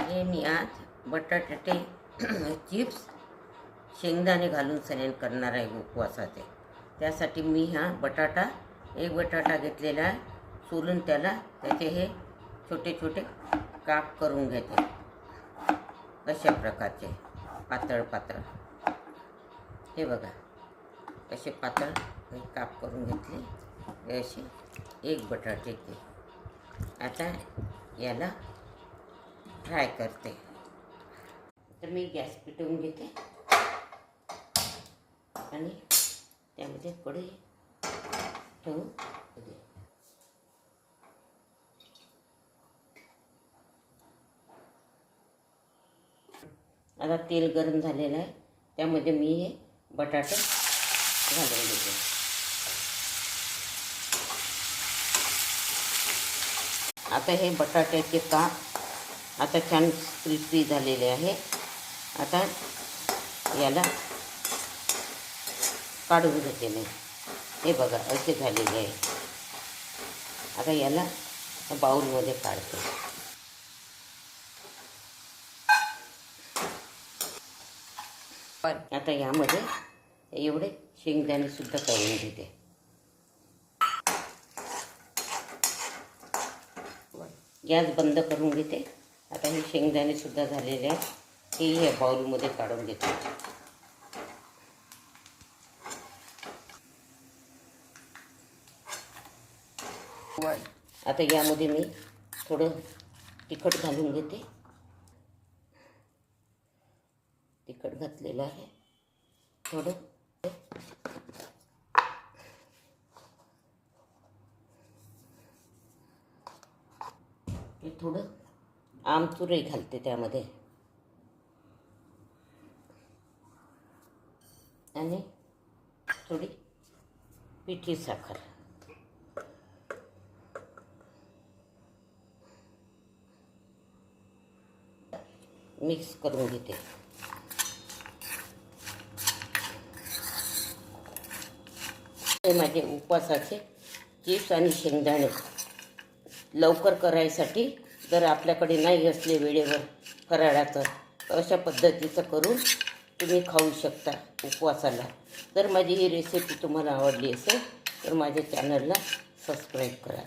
हे मी आज बटाटे चिप्स शेंगदाणे घालून सण करणार आहे उपवासाचे। त्यासाठी मी हा एक बटाटा घेतलेला आहे, सोलून त्याचे हे छोटे छोटे काप करून घेते। अशा प्रकारचे पातळ पातळ हे बघा, असे पातळ काप करून घेतले। असे एक बटाट्याचे आता याला फ्राय करते। तर मी गॅस पेटवून घेते आणि त्यामध्ये कढई ठेवून आता तेल गरम झालेलं आहे, त्यामध्ये मी हे बटाटे घालून देते। आता हे बटाट्याचे काप आता छान क्रिस्पी झालेले आहे। आता याला काढून घेते मी। हे बघा असे झालेले आहे। आता याला बाउलमध्ये काढते। आता यामध्ये एवढे शेंगदाणे सुद्धा तळून घेते। गॅस बंद करून घेते। आता हे शेंगदाणे सुद्धा झालेले आहे, हे या बाउलमध्ये काढून घेते। आता यामध्ये मी थोडं तिखट घालून घेते। तिखट घातलेलं आहे थोडं। थोडं आमचूरही घालते त्यामध्ये आणि थोडी पिठी साखर। मिक्स करून घेते। हे माझे उपवासाचे चिप्स आणि शेंगदाणे लवकर करायसाठी जर आपल्याकडे नाही असले वेळेवर फराळाचं, अशा पद्धतीचं करून तुम्ही खाऊ शकता उपवासाला। जर माझी ही रेसिपी तुम्हाला आवडली असेल तर माझ्या चॅनलला सबस्क्राईब करा।